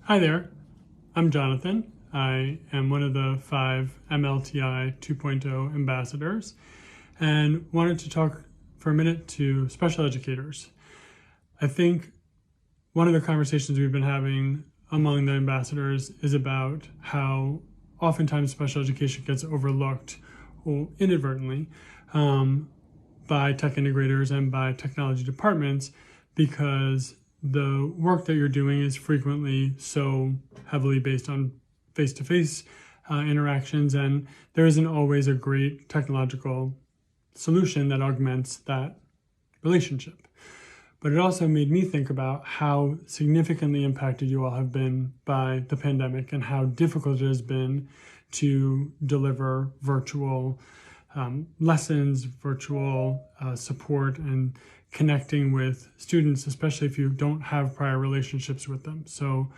Hi there, I'm Jonathan. I am one of the 5 MLTI 2.0 ambassadors and wanted to talk for a minute to special educators. I think one of the conversations we've been having among the ambassadors is about how oftentimes special education gets overlooked or inadvertently by tech integrators and by technology departments because the work that you're doing is frequently so heavily based on face-to-face interactions, and there isn't always a great technological solution that augments that relationship. But it also made me think about how significantly impacted you all have been by the pandemic and how difficult it has been to deliver virtual lessons, virtual support, and connecting with students, especially if you don't have prior relationships with them. So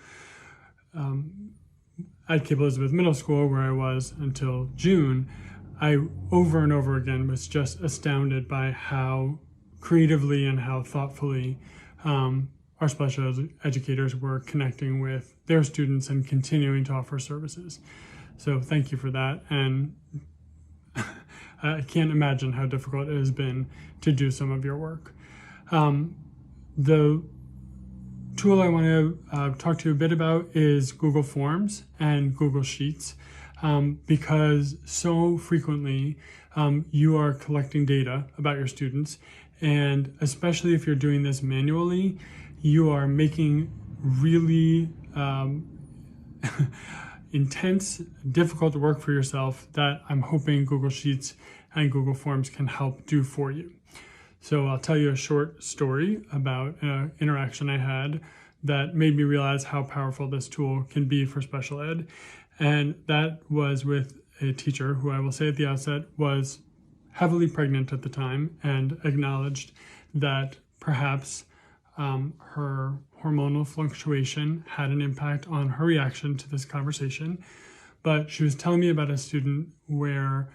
at Cape Elizabeth Middle School, where I was until June, I over and over again was just astounded by how creatively and how thoughtfully our special educators were connecting with their students and continuing to offer services. So thank you for that. And I can't imagine how difficult it has been to do some of your work. The tool I want to talk to you a bit about is Google Forms and Google Sheets, because so frequently you are collecting data about your students, and especially if you're doing this manually, you are making really intense, difficult work for yourself that I'm hoping Google Sheets and Google Forms can help do for you. So I'll tell you a short story about an interaction I had that made me realize how powerful this tool can be for special ed. And that was with a teacher who I will say at the outset was heavily pregnant at the time and acknowledged that perhaps her hormonal fluctuation had an impact on her reaction to this conversation. But she was telling me about a student where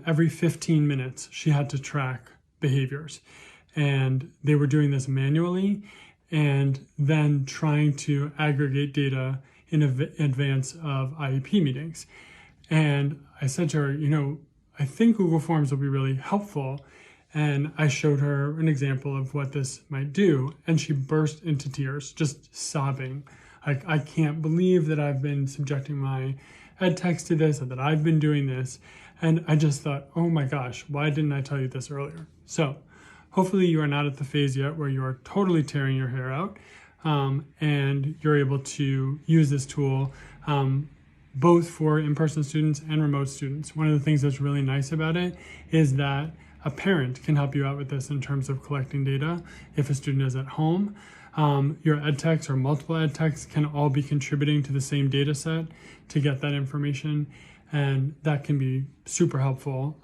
every 15 minutes she had to track behaviors, and they were doing this manually and then trying to aggregate data in advance of IEP meetings. And I said to her, I think Google Forms will be really helpful. And I showed her an example of what this might do, and she burst into tears, just sobbing. Like, I can't believe that I've been subjecting my ed techs to this and that I've been doing this. And I just thought, oh my gosh, why didn't I tell you this earlier? So hopefully you are not at the phase yet where you are totally tearing your hair out, and you're able to use this tool both for in-person students and remote students. One of the things that's really nice about it is that a parent can help you out with this in terms of collecting data if a student is at home. Your ed techs or multiple ed techs can all be contributing to the same data set to get that information. And that can be super helpful,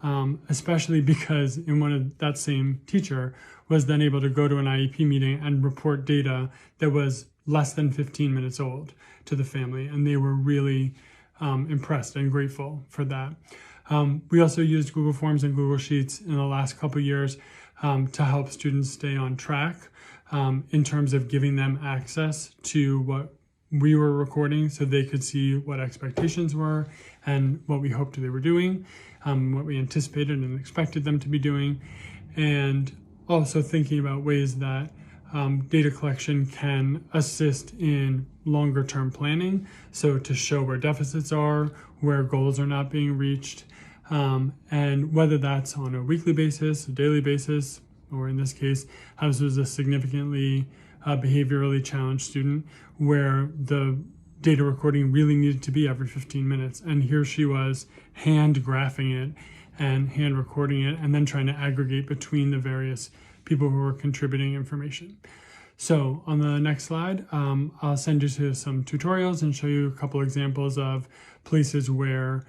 especially because that same teacher was then able to go to an IEP meeting and report data that was less than 15 minutes old to the family. And they were really impressed and grateful for that. We also used Google Forms and Google Sheets in the last couple of years to help students stay on track in terms of giving them access to what we were recording so they could see what expectations were and what we hoped they were doing, what we anticipated and expected them to be doing, and also thinking about ways that data collection can assist in longer term planning, so to show where deficits are, where goals are not being reached, and whether that's on a weekly basis, a daily basis, or in this case, this was a significantly behaviorally challenged student where the data recording really needed to be every 15 minutes. And here she was hand graphing it and hand recording it and then trying to aggregate between the various people who were contributing information. So on the next slide, I'll send you to some tutorials and show you a couple examples of places where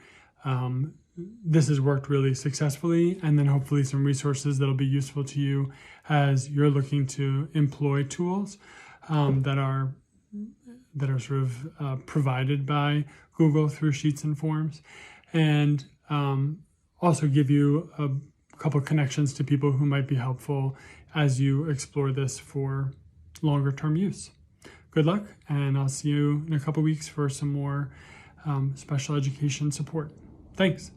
this has worked really successfully, and then hopefully some resources that'll be useful to you as you're looking to employ tools that are sort of provided by Google through Sheets and Forms, and also give you a couple connections to people who might be helpful as you explore this for longer term use. good luck, and I'll see you in a couple weeks for some more special education support. Thanks.